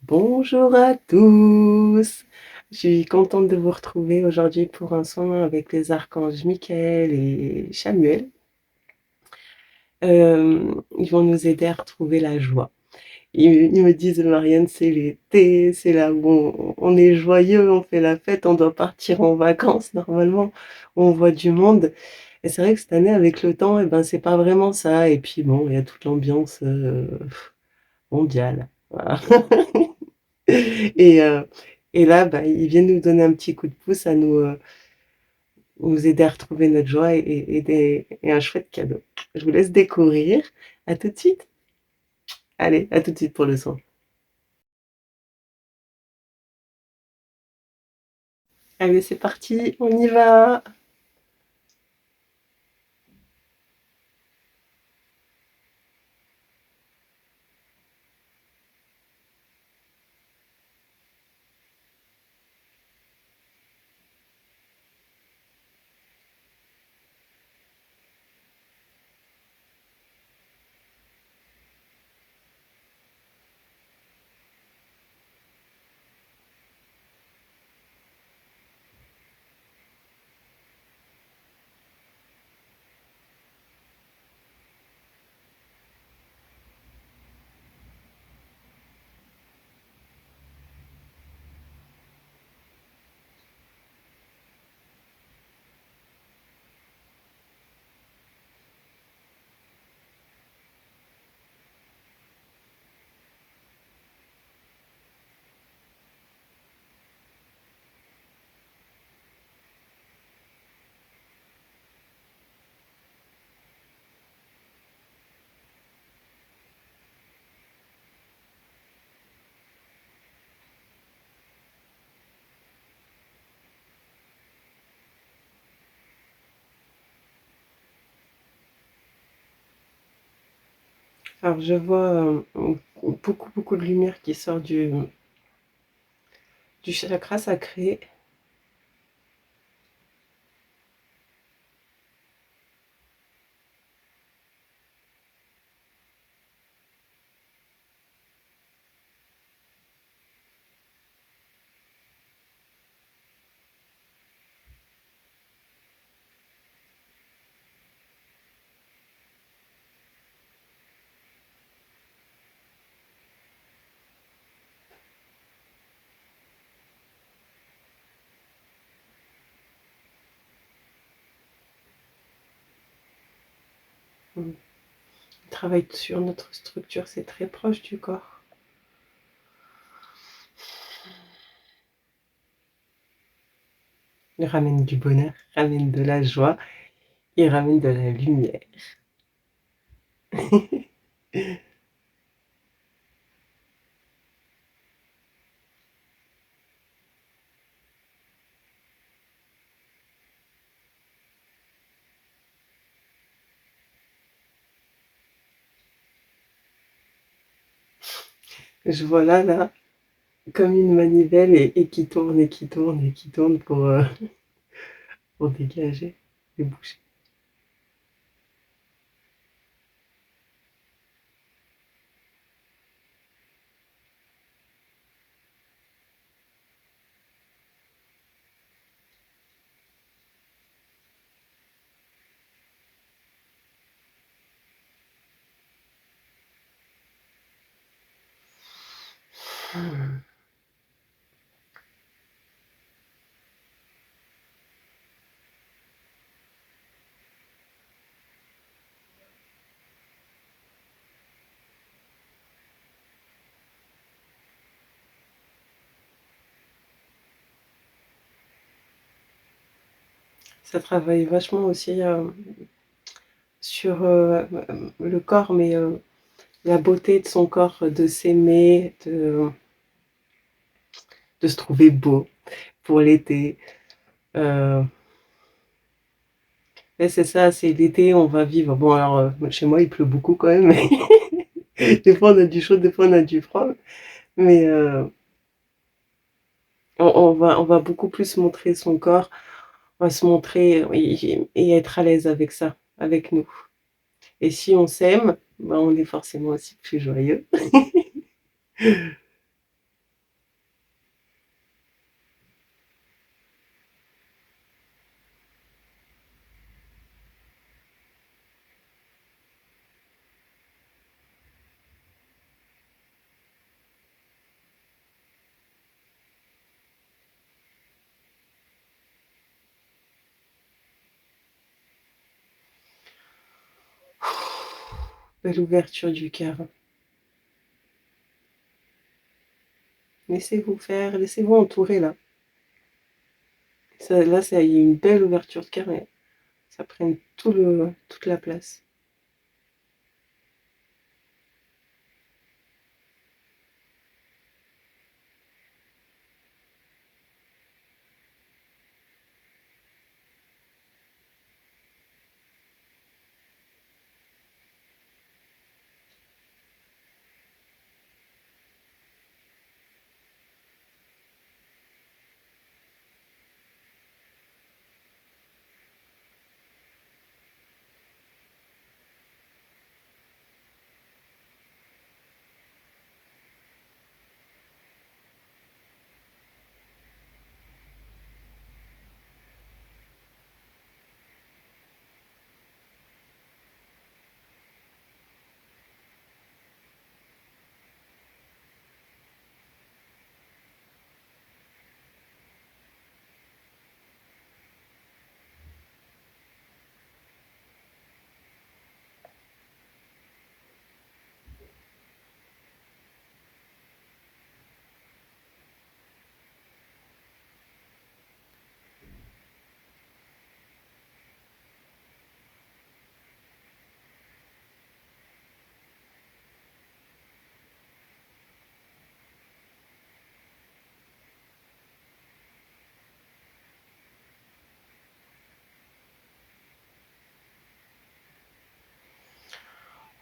Bonjour à tous. Je suis contente de vous retrouver aujourd'hui pour un soin avec les archanges Michael et Chamuel. Ils vont nous aider à retrouver la joie. Ils me disent: «Marianne, c'est l'été, c'est là où on est joyeux, on fait la fête, on doit partir en vacances normalement, on voit du monde» et c'est vrai que cette année avec le temps et ben, c'est pas vraiment ça et puis bon, il y a toute l'ambiance, mondiale, voilà. Et heu et là, bah, ils viennent nous donner un petit coup de pouce à nous aider à retrouver notre joie et un chouette cadeau. Je vous laisse découvrir. À tout de suite. Allez, à tout de suite pour le son. Allez, c'est parti, on y va! Alors je vois, beaucoup de lumière qui sort du chakra sacré. Mmh. Il travaille sur notre structure, c'est très proche du corps. Il ramène du bonheur, ramène de la joie, il ramène de la lumière. Je vois là, comme une manivelle et qui tourne et qui tourne et qui tourne pour dégager les bouchées. Mmh. Ça travaille vachement aussi, sur, le corps, mais, la beauté de son corps, de s'aimer, de se trouver beau pour l'été. Heu, ouais, c'est ça, c'est l'été, on va vivre bon alors, chez moi, il pleut beaucoup quand même, mais des fois on a du chaud, des fois on a du froid, mais, on va beaucoup plus montrer son corps, on va se montrer et être à l'aise avec ça, avec nous et si on s'aime, bah, on est forcément aussi plus joyeux. belle ouverture du cœur. Laissez-vous faire, laissez-vous entourer là. Ça, là, ça y est une belle ouverture de cœur et ça prenne toute la place.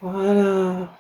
Voilà.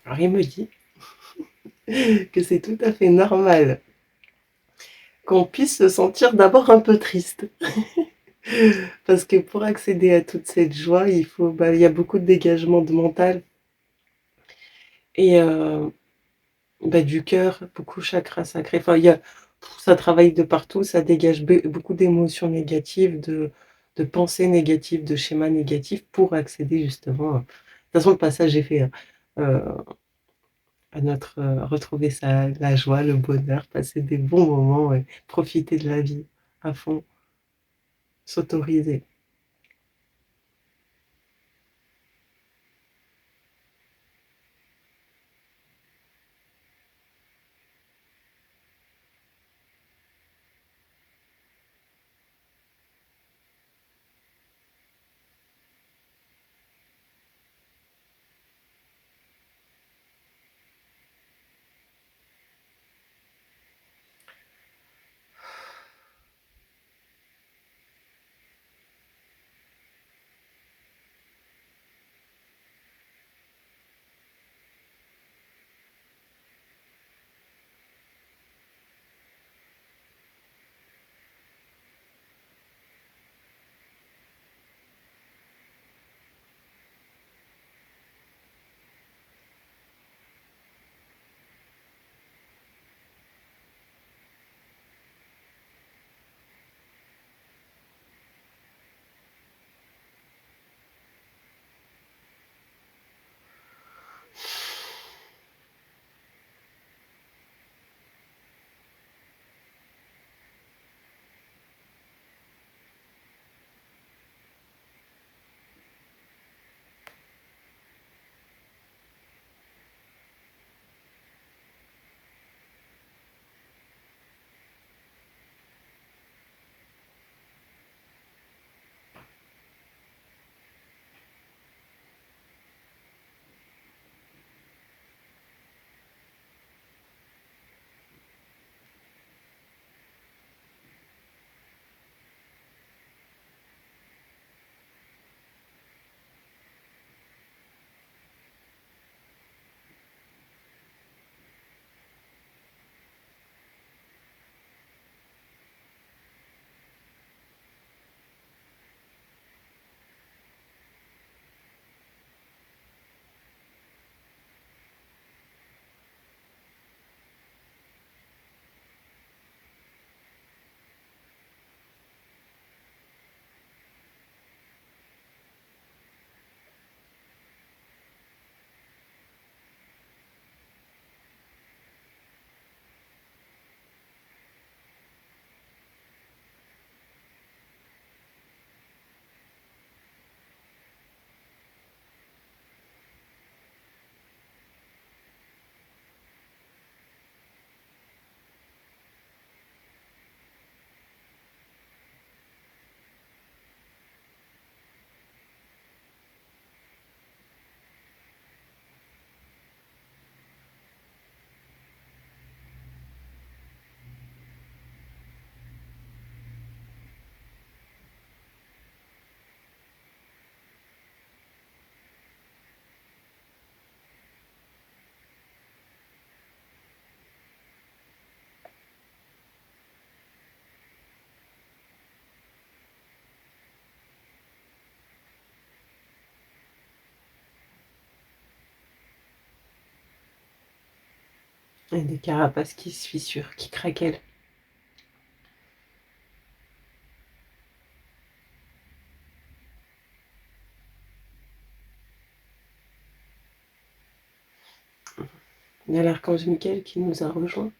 Alors il me dit que c'est tout à fait normal qu'on puisse se sentir d'abord un peu triste. Parce que pour accéder à toute cette joie, il faut, bah, il y a beaucoup de dégagement de mental et bah, du cœur, beaucoup chakra sacré. Enfin, ça travaille de partout, ça dégage beaucoup d'émotions négatives, de pensées négatives, de schémas négatifs pour accéder justement. De toute façon, le passage est fait, hein, à notre retrouver la joie, le bonheur, passer des bons moments et profiter de la vie à fond, s'autoriser. Et des carapaces qui se fissurent, qui craquellent. Il y a l'archange Michael qui nous a rejoints.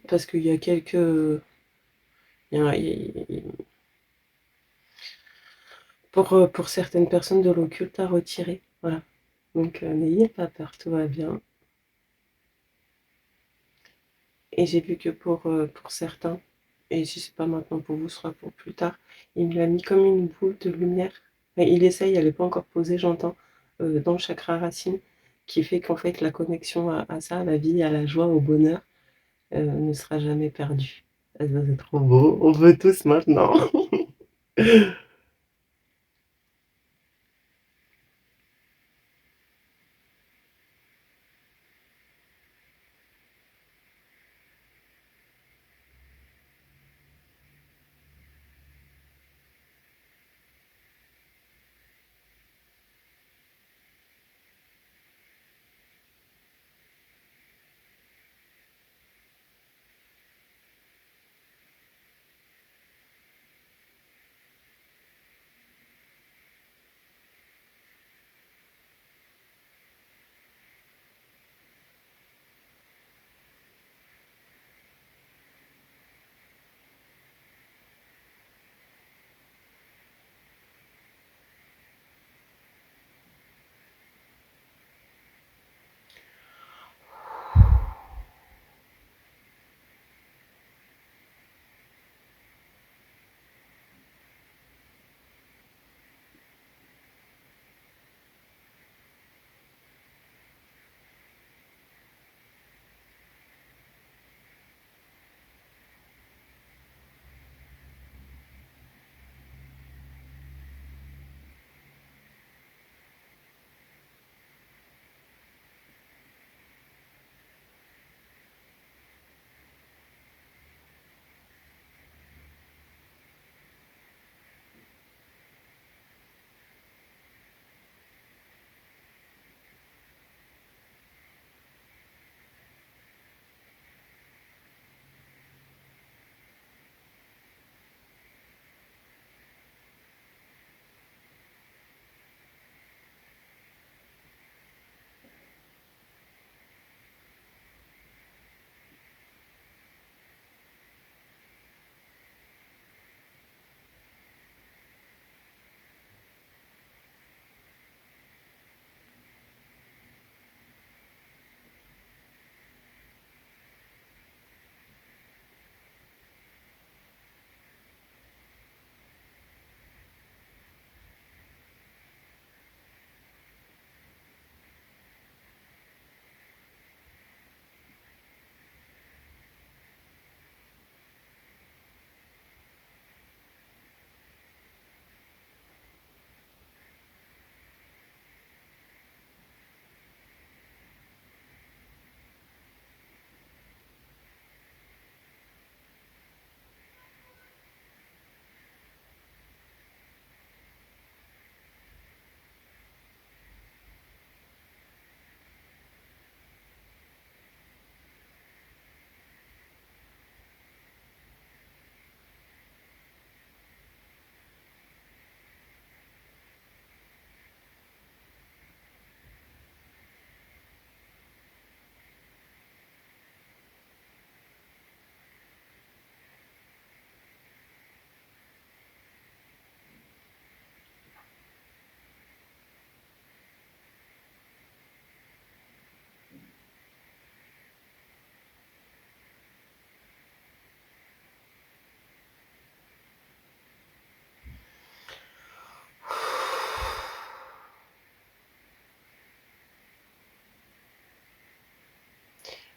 Parce qu'il y a quelques. Il y a- il- pour certaines personnes de l'occulte à retirer. Voilà. Donc n'ayez pas peur, tout va bien. Et j'ai vu que pour certains, et si c'est pas maintenant pour vous, ce sera pour plus tard, il lui a mis comme une boule de lumière. Enfin, il essaye, elle n'est pas encore posée, j'entends, dans le chakra racine, qui fait qu'en fait la connexion à ça, à la vie, à la joie, au bonheur, ne sera jamais perdue. Ah, ça, c'est trop beau, on veut tous maintenant.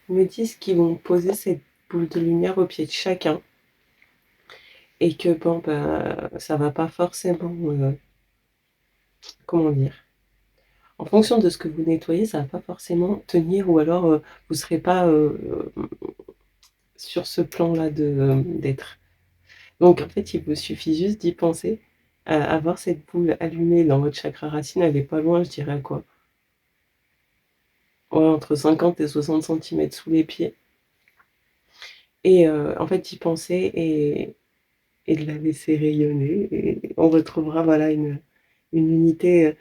Ils me disent qu'ils vont poser cette boule de lumière au pied de chacun et que bon, bah, ça va pas forcément, comment dire, en fonction de ce que vous nettoyez, ça va pas forcément tenir ou alors vous serez pas sur ce plan-là d'être. Donc en fait, il vous suffit juste d'y penser, avoir cette boule allumée dans votre chakra racine, elle est pas loin, je dirais à quoi? Ouais, entre 50 et 60 centimètres sous les pieds et en fait, y penser et de la laisser rayonner et on retrouvera, voilà, une unité,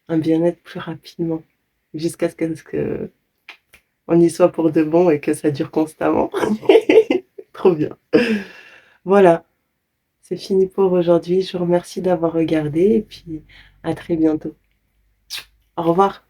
un bien-être plus rapidement jusqu'à ce qu'on y soit pour de bon et que ça dure constamment. Trop bien. Voilà, c'est fini pour aujourd'hui. Je vous remercie d'avoir regardé et puis à très bientôt. Au revoir.